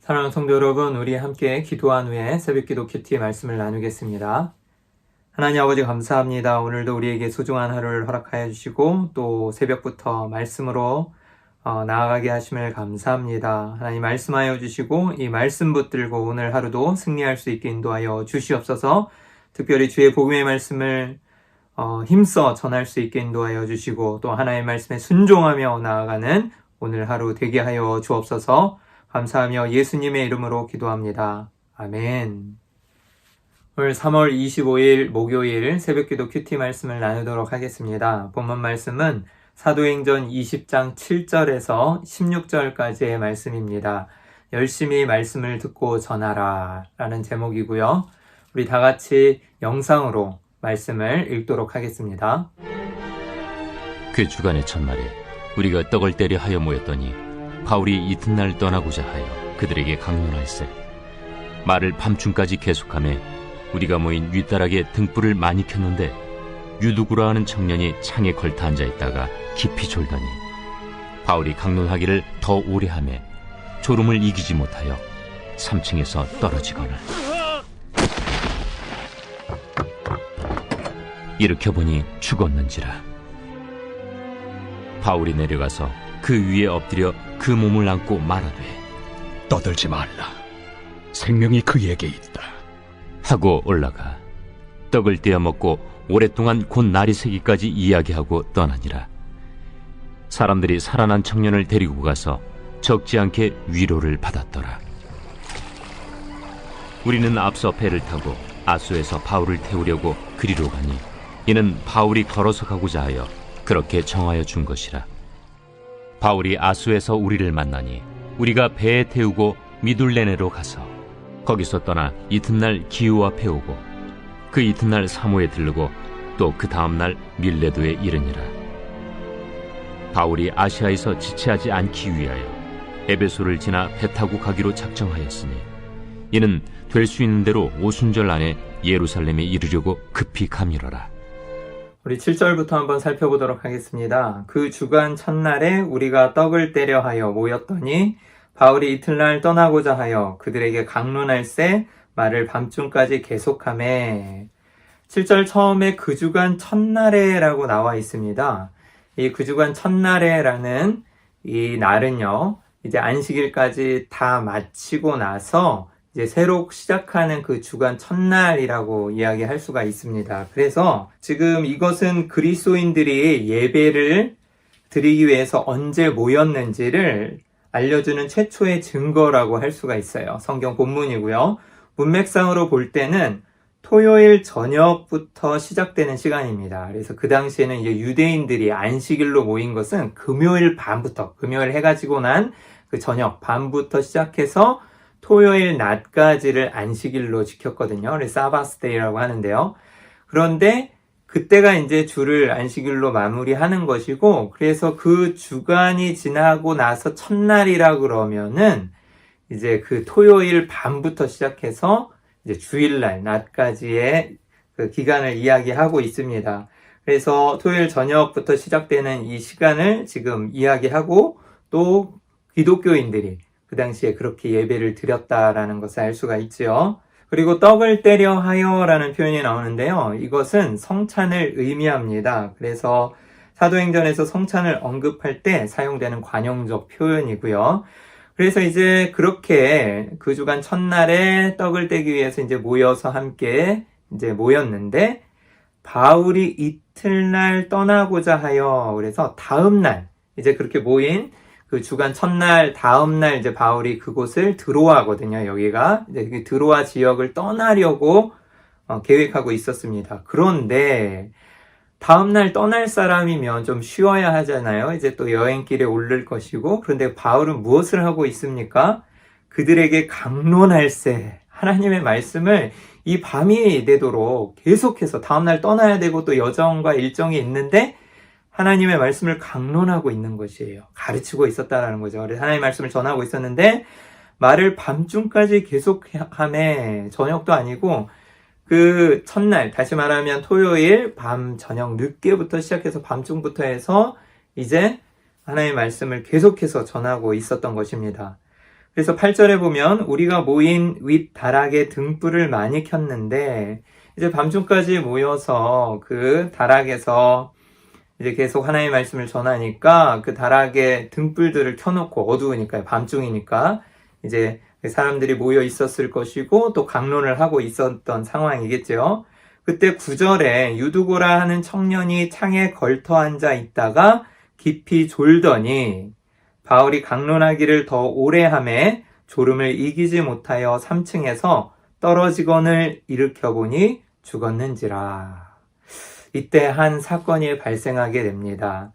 사랑하는 성도 여러분, 우리 함께 기도한 후에 새벽기도 큐티 말씀을 나누겠습니다. 하나님 아버지 감사합니다. 오늘도 우리에게 소중한 하루를 허락하여 주시고 또 새벽부터 말씀으로 나아가게 하심을 감사합니다. 하나님 말씀하여 주시고 이 말씀 붙들고 오늘 하루도 승리할 수 있게 인도하여 주시옵소서. 특별히 주의 복음의 말씀을 힘써 전할 수 있게 인도하여 주시고 또 하나님의 말씀에 순종하며 나아가는 오늘 하루 되게 하여 주옵소서. 감사하며 예수님의 이름으로 기도합니다. 아멘. 오늘 3월 25일 목요일 새벽기도 큐티 말씀을 나누도록 하겠습니다. 본문 말씀은 사도행전 20장 7절에서 16절까지의 말씀입니다. 열심히 말씀을 듣고 전하라 라는 제목이고요. 우리 다 같이 영상으로 말씀을 읽도록 하겠습니다. 그 주간의 첫날에 우리가 떡을 떼려 하여 모였더니 바울이 이튿날 떠나고자 하여 그들에게 강론할세 말을 밤중까지 계속하며 우리가 모인 윗다락에 등불을 많이 켰는데 유두구라 하는 청년이 창에 걸터 앉아있다가 깊이 졸더니 바울이 강론하기를 더 오래 하며 졸음을 이기지 못하여 3층에서 떨어지거늘 일으켜보니 죽었는지라. 바울이 내려가서 그 위에 엎드려 그 몸을 안고 말하되 떠들지 말라. 생명이 그에게 있다. 하고 올라가 떡을 떼어 먹고 오랫동안 곧 날이 새기까지 이야기하고 떠나니라. 사람들이 살아난 청년을 데리고 가서 적지 않게 위로를 받았더라. 우리는 앞서 배를 타고 아소에서 바울을 태우려고 그리로 가니 이는 바울이 걸어서 가고자 하여 그렇게 정하여 준 것이라. 바울이 아수에서 우리를 만나니 우리가 배에 태우고 미둘레네로 가서 거기서 떠나 이튿날 기우 앞에 오고 그 이튿날 사모에 들르고 또 그 다음날 밀레도에 이르니라. 바울이 아시아에서 지체하지 않기 위하여 에베소를 지나 배 타고 가기로 작정하였으니 이는 될 수 있는 대로 오순절 안에 예루살렘에 이르려고 급히 가밀어라. 우리 7절부터 한번 살펴보도록 하겠습니다. 그 주간 첫날에 우리가 떡을 떼려 하여 모였더니 바울이 이튿날 떠나고자 하여 그들에게 강론할세 말을 밤중까지 계속하매. 7절 처음에 그 주간 첫날에 라고 나와 있습니다. 이 그 주간 첫날에 라는 이 날은요, 이제 안식일까지 다 마치고 나서 이제 새로 시작하는 그 주간 첫날이라고 이야기할 수가 있습니다. 그래서 지금 이것은 그리스도인들이 예배를 드리기 위해서 언제 모였는지를 알려주는 최초의 증거라고 할 수가 있어요. 성경 본문이고요. 문맥상으로 볼 때는 토요일 저녁부터 시작되는 시간입니다. 그래서 그 당시에는 이제 유대인들이 안식일로 모인 것은 금요일 밤부터, 금요일 해가 지고 난 그 저녁 밤부터 시작해서 토요일 낮까지를 안식일로 지켰거든요. 그래서 사바스데이라고 하는데요. 그런데 그때가 이제 주를 안식일로 마무리하는 것이고, 그래서 그 주간이 지나고 나서 첫날이라 그러면은 이제 그 토요일 밤부터 시작해서 이제 주일날 낮까지의 그 기간을 이야기하고 있습니다. 그래서 토요일 저녁부터 시작되는 이 시간을 지금 이야기하고 또 기독교인들이 그 당시에 그렇게 예배를 드렸다라는 것을 알 수가 있죠. 그리고 떡을 떼려 하여라는 표현이 나오는데요. 이것은 성찬을 의미합니다. 그래서 사도행전에서 성찬을 언급할 때 사용되는 관용적 표현이고요. 그래서 이제 그렇게 그 주간 첫날에 떡을 떼기 위해서 이제 모여서 함께 이제 모였는데 바울이 이틀날 떠나고자 하여 그래서 다음날 이제 그렇게 모인 그 주간 첫날 다음날 이제 바울이 그곳을 드로아거든요. 여기가 이제 드로아 지역을 떠나려고 계획하고 있었습니다. 그런데 다음날 떠날 사람이면 좀 쉬어야 하잖아요. 이제 또 여행길에 오를 것이고, 그런데 바울은 무엇을 하고 있습니까? 그들에게 강론할세 하나님의 말씀을 이 밤이 되도록 계속해서 다음날 떠나야 되고 또 여정과 일정이 있는데 하나님의 말씀을 강론하고 있는 것이에요. 가르치고 있었다라는 거죠. 그래서 하나님의 말씀을 전하고 있었는데 말을 밤중까지 계속하며 저녁도 아니고 그 첫날, 다시 말하면 토요일 밤 저녁 늦게부터 시작해서 밤중부터 해서 이제 하나님의 말씀을 계속해서 전하고 있었던 것입니다. 그래서 8절에 보면 우리가 모인 윗 다락에 등불을 많이 켰는데 이제 밤중까지 모여서 그 다락에서 이제 계속 하나님의 말씀을 전하니까 그 다락에 등불들을 켜놓고 어두우니까요. 밤중이니까 이제 사람들이 모여 있었을 것이고 또 강론을 하고 있었던 상황이겠죠. 그때 9절에 유두고라 하는 청년이 창에 걸터 앉아 있다가 깊이 졸더니 바울이 강론하기를 더 오래 하매 졸음을 이기지 못하여 3층에서 떨어지건을 일으켜보니 죽었는지라. 이때 한 사건이 발생하게 됩니다.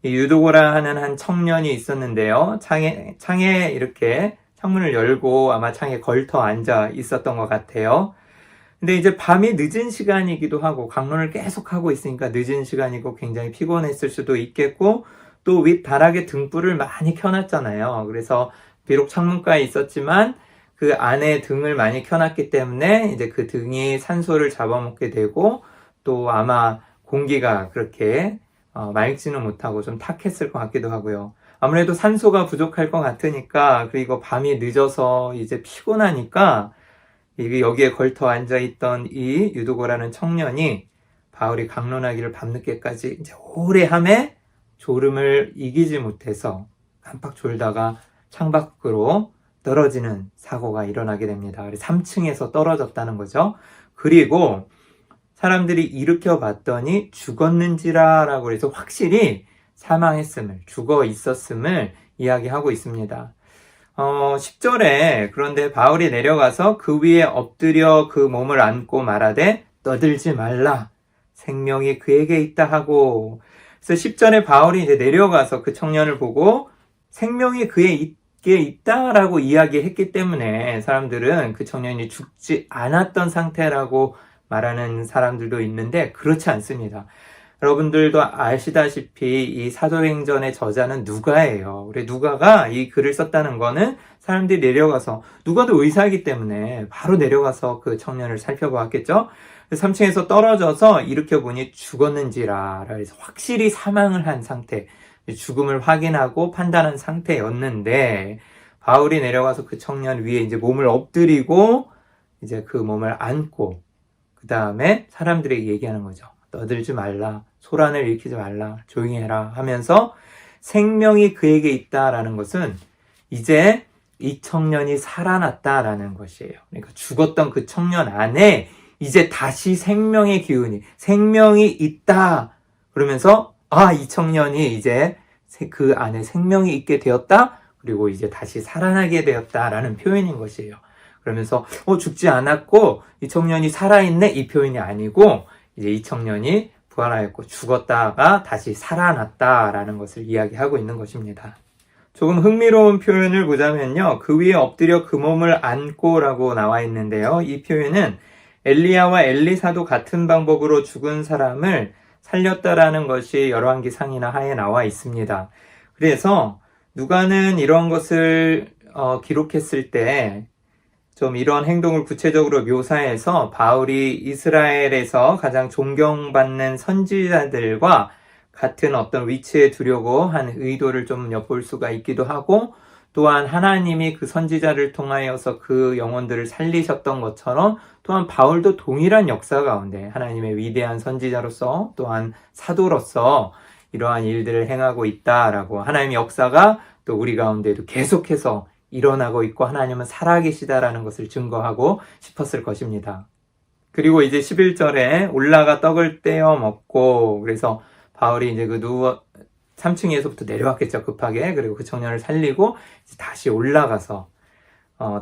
이 유두고라 하는 한 청년이 있었는데요. 창에 이렇게 창문을 열고 아마 창에 걸터 앉아 있었던 것 같아요. 근데 이제 밤이 늦은 시간이기도 하고 강론을 계속 하고 있으니까 늦은 시간이고 굉장히 피곤했을 수도 있겠고 또 윗 다락에 등불을 많이 켜놨잖아요. 그래서 비록 창문가에 있었지만 그 안에 등을 많이 켜놨기 때문에 이제 그 등이 산소를 잡아먹게 되고 또 아마 공기가 그렇게 맑지는 못하고 좀 탁했을 것 같기도 하고요. 아무래도 산소가 부족할 것 같으니까 그리고 밤이 늦어서 이제 피곤하니까 여기에 걸터 앉아있던 이 유두고라는 청년이 바울이 강론하기를 밤늦게까지 이제 오래 하매 졸음을 이기지 못해서 깜빡 졸다가 창밖으로 떨어지는 사고가 일어나게 됩니다. 3층에서 떨어졌다는 거죠. 그리고 사람들이 일으켜 봤더니 죽었는지라 라고 해서 확실히 사망했음을, 죽어 있었음을 이야기하고 있습니다. 10절에 그런데 바울이 내려가서 그 위에 엎드려 그 몸을 안고 말하되 떠들지 말라. 생명이 그에게 있다 하고. 그래서 10절에 바울이 이제 내려가서 그 청년을 보고 생명이 그에게 있다라고 이야기했기 때문에 사람들은 그 청년이 죽지 않았던 상태라고 말하는 사람들도 있는데 그렇지 않습니다. 여러분들도 아시다시피 이 사도행전의 저자는 누가예요. 우리 누가가 이 글을 썼다는 거는 사람들이 내려가서 누가도 의사이기 때문에 바로 내려가서 그 청년을 살펴보았겠죠. 3층에서 떨어져서 일으켜보니 죽었는지라 그래서 확실히 사망을 한 상태, 죽음을 확인하고 판단한 상태였는데 바울이 내려가서 그 청년 위에 이제 몸을 엎드리고 이제 그 몸을 안고 그 다음에 사람들에게 얘기하는 거죠. 떠들지 말라, 소란을 일으키지 말라, 조용히 해라 하면서 생명이 그에게 있다라는 것은 이제 이 청년이 살아났다라는 것이에요. 그러니까 죽었던 그 청년 안에 이제 다시 생명의 기운이, 생명이 있다 그러면서 이 청년이 이제 그 안에 생명이 있게 되었다, 그리고 이제 다시 살아나게 되었다라는 표현인 것이에요. 그러면서 죽지 않았고 이 청년이 살아있네 이 표현이 아니고 이제 이 청년이 부활하였고 죽었다가 다시 살아났다라는 것을 이야기하고 있는 것입니다. 조금 흥미로운 표현을 보자면요. 그 위에 엎드려 그 몸을 안고라고 나와 있는데요. 이 표현은 엘리야와 엘리사도 같은 방법으로 죽은 사람을 살렸다라는 것이 열왕기상이나 하에 나와 있습니다. 그래서 누가는 이런 것을 기록했을 때 좀 이런 행동을 구체적으로 묘사해서 바울이 이스라엘에서 가장 존경받는 선지자들과 같은 어떤 위치에 두려고 한 의도를 좀 엿볼 수가 있기도 하고 또한 하나님이 그 선지자를 통하여서 그 영혼들을 살리셨던 것처럼 또한 바울도 동일한 역사 가운데 하나님의 위대한 선지자로서 또한 사도로서 이러한 일들을 행하고 있다라고 하나님의 역사가 또 우리 가운데도 계속해서 일어나고 있고 하나님은 살아계시다라는 것을 증거하고 싶었을 것입니다. 그리고 이제 11절에 올라가 떡을 떼어 먹고 그래서 바울이 이제 3층에서부터 내려왔겠죠, 급하게. 그리고 그 청년을 살리고 이제 다시 올라가서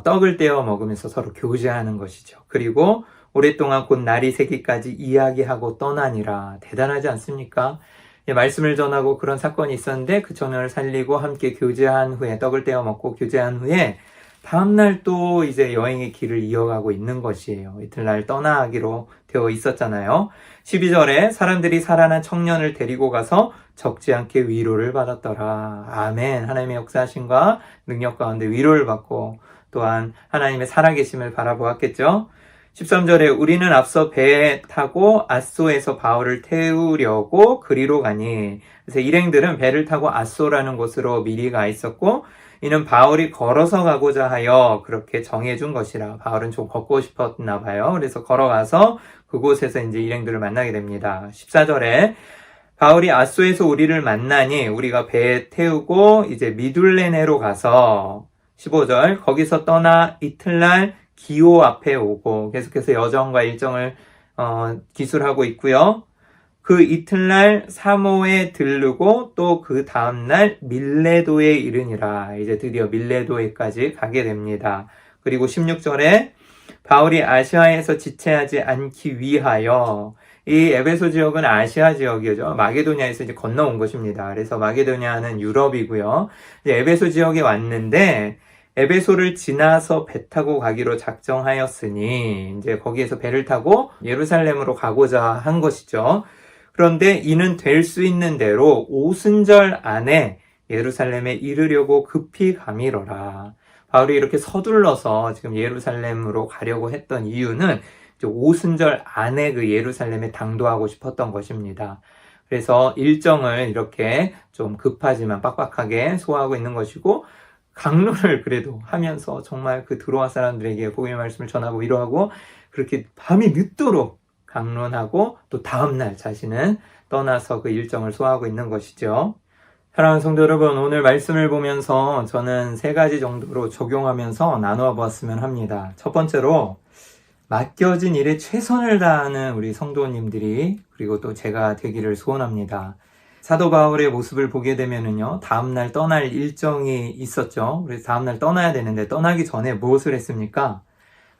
떡을 떼어 먹으면서 서로 교제하는 것이죠. 그리고 오랫동안 곧 날이 새기까지 이야기하고 떠나니라. 대단하지 않습니까? 말씀을 전하고 그런 사건이 있었는데 그 청년을 살리고 함께 교제한 후에 떡을 떼어 먹고 교제한 후에 다음날 또 이제 여행의 길을 이어가고 있는 것이에요. 이튿날 떠나기로 되어 있었잖아요. 12절에 사람들이 살아난 청년을 데리고 가서 적지 않게 위로를 받았더라. 아멘. 하나님의 역사하심과 능력 가운데 위로를 받고 또한 하나님의 살아계심을 바라보았겠죠. 13절에 우리는 앞서 배에 타고 앗소에서 바울을 태우려고 그리로 가니. 그래서 일행들은 배를 타고 앗소라는 곳으로 미리 가 있었고 이는 바울이 걸어서 가고자 하여 그렇게 정해준 것이라. 바울은 좀 걷고 싶었나 봐요. 그래서 걸어가서 그곳에서 이제 일행들을 만나게 됩니다. 14절에 바울이 아소에서 우리를 만나니 우리가 배에 태우고 이제 미둘레네로 가서 15절 거기서 떠나 이틀날 기오 앞에 오고 계속해서 여정과 일정을 기술하고 있고요. 그 이틀날 사모에 들르고 또 그 다음날 밀레도에 이르니라. 이제 드디어 밀레도에까지 가게 됩니다. 그리고 16절에 바울이 아시아에서 지체하지 않기 위하여, 이 에베소 지역은 아시아 지역이죠. 마게도냐에서 이제 건너온 것입니다. 그래서 마게도냐는 유럽이고요. 이제 에베소 지역에 왔는데 에베소를 지나서 배 타고 가기로 작정하였으니 이제 거기에서 배를 타고 예루살렘으로 가고자 한 것이죠. 그런데 이는 될 수 있는 대로 오순절 안에 예루살렘에 이르려고 급히 가미러라. 바울이 이렇게 서둘러서 지금 예루살렘으로 가려고 했던 이유는 오순절 안에 그 예루살렘에 당도하고 싶었던 것입니다. 그래서 일정을 이렇게 좀 급하지만 빡빡하게 소화하고 있는 것이고, 강론을 그래도 하면서 정말 그 드로아 사람들에게 복음의 말씀을 전하고 위로하고 그렇게 밤이 늦도록 강론하고 또 다음날 자신은 떠나서 그 일정을 소화하고 있는 것이죠. 사랑하는 성도 여러분, 오늘 말씀을 보면서 저는 3가지 정도로 적용하면서 나누어 보았으면 합니다. 첫 번째로 맡겨진 일에 최선을 다하는 우리 성도님들이, 그리고 또 제가 되기를 소원합니다. 사도 바울의 모습을 보게 되면은요, 다음날 떠날 일정이 있었죠. 그래서 다음날 떠나야 되는데 떠나기 전에 무엇을 했습니까?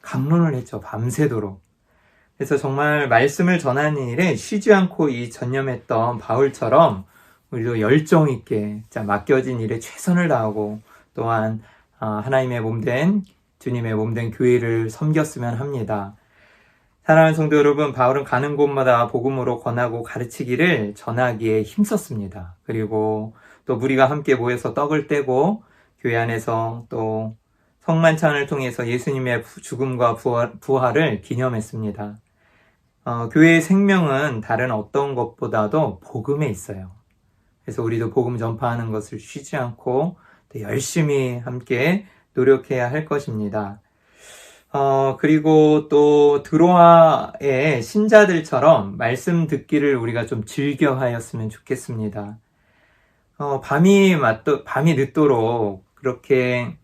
강론을 했죠. 밤새도록. 그래서 정말 말씀을 전하는 일에 쉬지 않고 전념했던 바울처럼 우리도 열정 있게 맡겨진 일에 최선을 다하고 또한 하나님의 몸된, 주님의 몸된 교회를 섬겼으면 합니다. 사랑하는 성도 여러분, 바울은 가는 곳마다 복음으로 권하고 가르치기를 전하기에 힘썼습니다. 그리고 또 무리가 함께 모여서 떡을 떼고 교회 안에서 또 성만찬을 통해서 예수님의 죽음과 부활을 기념했습니다. 교회의 생명은 다른 어떤 것보다도 복음에 있어요. 그래서 우리도 복음 전파하는 것을 쉬지 않고 또 열심히 함께 노력해야 할 것입니다. 그리고 또 드로아의 신자들처럼 말씀 듣기를 우리가 좀 즐겨 하였으면 좋겠습니다. 밤이 늦도록 그렇게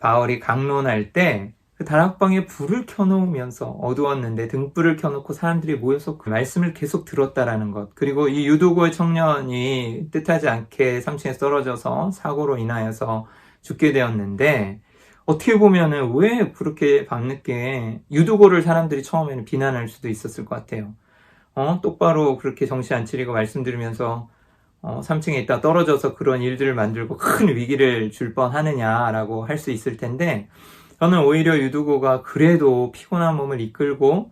바울이 강론할 때 그 다락방에 불을 켜놓으면서 어두웠는데 등불을 켜놓고 사람들이 모여서 그 말씀을 계속 들었다라는 것. 그리고 이 유두고의 청년이 뜻하지 않게 3층에 떨어져서 사고로 인하여서 죽게 되었는데, 어떻게 보면은 왜 그렇게 밤늦게 유두고를 사람들이 처음에는 비난할 수도 있었을 것 같아요. 똑바로 그렇게 정신 안 차리고 말씀 들으면서 3층에 있다 떨어져서 그런 일들을 만들고 큰 위기를 줄 뻔하느냐라고 할 수 있을 텐데, 저는 오히려 유두고가 그래도 피곤한 몸을 이끌고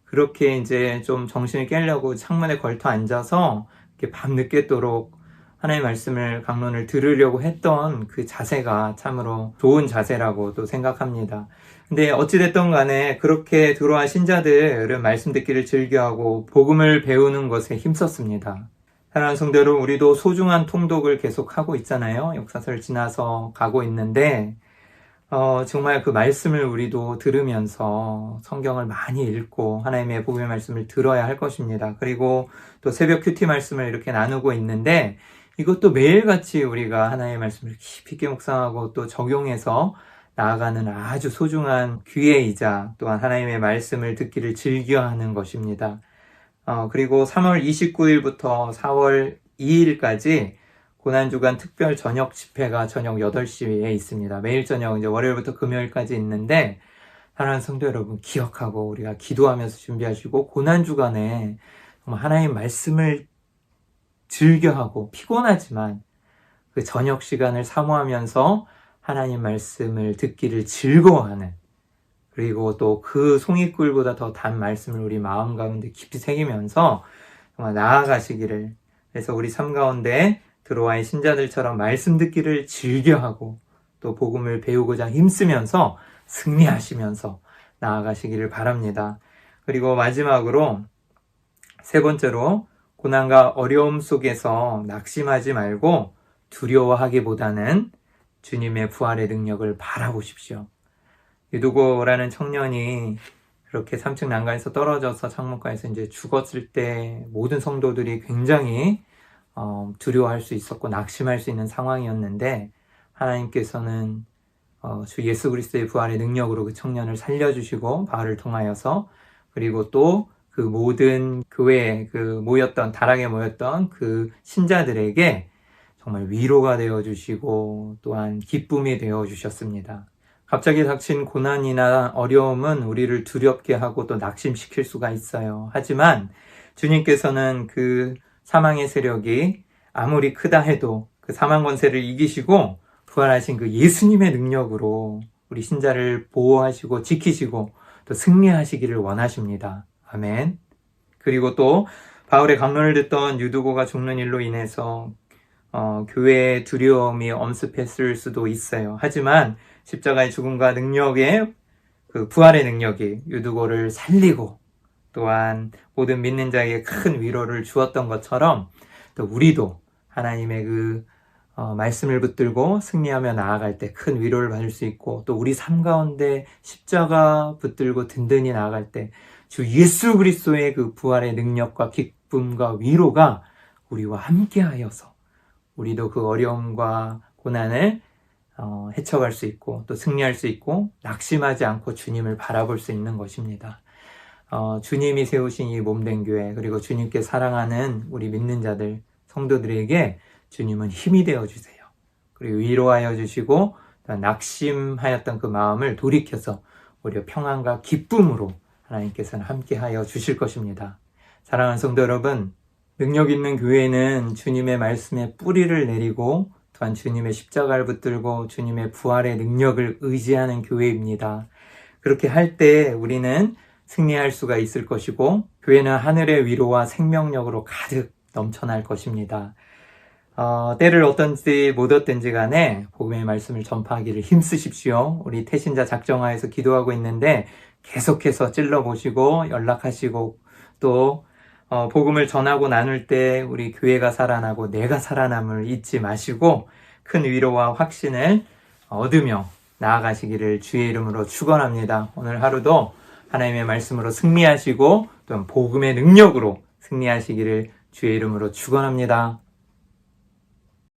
그렇게 이제 좀 정신을 깨려고 창문에 걸터 앉아서 이렇게 밤늦게도록 하나님의 말씀을, 강론을 들으려고 했던 그 자세가 참으로 좋은 자세라고 또 생각합니다. 근데 어찌됐든 간에 그렇게 드로아 신자들은 말씀 듣기를 즐겨하고 복음을 배우는 것에 힘썼습니다. 사랑하는 성도 여러분, 우리도 소중한 통독을 계속하고 있잖아요. 역사서를 지나서 가고 있는데 정말 그 말씀을 우리도 들으면서 성경을 많이 읽고 하나님의 복음의 말씀을 들어야 할 것입니다. 그리고 또 새벽 큐티 말씀을 이렇게 나누고 있는데, 이것도 매일같이 우리가 하나님의 말씀을 깊이 있게 묵상하고 또 적용해서 나아가는 아주 소중한 기회이자 또한 하나님의 말씀을 듣기를 즐겨하는 것입니다. 그리고 3월 29일부터 4월 2일까지 고난주간 특별 저녁 집회가 저녁 8시에 있습니다. 매일 저녁 이제 월요일부터 금요일까지 있는데, 사랑하는 성도 여러분, 기억하고 우리가 기도하면서 준비하시고 고난주간에 정말 하나님 말씀을 즐겨하고 피곤하지만 그 저녁 시간을 사모하면서 하나님 말씀을 듣기를 즐거워하는, 그리고 또 그 송이꿀보다 더 단 말씀을 우리 마음 가운데 깊이 새기면서 정말 나아가시기를, 그래서 우리 삶 가운데 드로아의 신자들처럼 말씀 듣기를 즐겨하고 또 복음을 배우고자 힘쓰면서 승리하시면서 나아가시기를 바랍니다. 그리고 마지막으로 3번째로, 고난과 어려움 속에서 낙심하지 말고 두려워하기보다는 주님의 부활의 능력을 바라보십시오. 유두고라는 청년이 그렇게 3층 난간에서 떨어져서 창문가에서 이제 죽었을 때 모든 성도들이 굉장히 두려워할 수 있었고 낙심할 수 있는 상황이었는데 하나님께서는 주 예수 그리스도의 부활의 능력으로 그 청년을 살려주시고 바울을 통하여서 그리고 또 그 모든 교회에 다락에 모였던 그 신자들에게 정말 위로가 되어주시고 또한 기쁨이 되어주셨습니다. 갑자기 닥친 고난이나 어려움은 우리를 두렵게 하고 또 낙심시킬 수가 있어요. 하지만 주님께서는 그 사망의 세력이 아무리 크다 해도 그 사망 권세를 이기시고 부활하신 그 예수님의 능력으로 우리 신자를 보호하시고 지키시고 또 승리하시기를 원하십니다. 아멘. 그리고 또 바울의 강론을 듣던 유두고가 죽는 일로 인해서 교회의 두려움이 엄습했을 수도 있어요. 하지만 십자가의 죽음과 능력의 그 부활의 능력이 유두고를 살리고 또한 모든 믿는 자에게 큰 위로를 주었던 것처럼 또 우리도 하나님의 그 말씀을 붙들고 승리하며 나아갈 때 큰 위로를 받을 수 있고 또 우리 삶 가운데 십자가 붙들고 든든히 나아갈 때 주 예수 그리스도의 그 부활의 능력과 기쁨과 위로가 우리와 함께 하여서 우리도 그 어려움과 고난을 헤쳐갈 수 있고 또 승리할 수 있고 낙심하지 않고 주님을 바라볼 수 있는 것입니다. 주님이 세우신 이 몸된 교회 그리고 주님께 사랑하는 우리 믿는 자들 성도들에게 주님은 힘이 되어주세요. 그리고 위로하여 주시고 낙심하였던 그 마음을 돌이켜서 오히려 평안과 기쁨으로 하나님께서는 함께하여 주실 것입니다. 사랑하는 성도 여러분, 능력 있는 교회는 주님의 말씀에 뿌리를 내리고 또한 주님의 십자가를 붙들고 주님의 부활의 능력을 의지하는 교회입니다. 그렇게 할 때 우리는 승리할 수가 있을 것이고 교회는 하늘의 위로와 생명력으로 가득 넘쳐날 것입니다. 때를 어떤지 못 어떤지 간에 복음의 말씀을 전파하기를 힘쓰십시오. 우리 태신자 작정하에서 기도하고 있는데 계속해서 찔러보시고 연락하시고 또 복음을 전하고 나눌 때 우리 교회가 살아나고 내가 살아남을 잊지 마시고 큰 위로와 확신을 얻으며 나아가시기를 주의 이름으로 축원합니다. 오늘 하루도 하나님의 말씀으로 승리하시고 또한 복음의 능력으로 승리하시기를 주의 이름으로 축원합니다.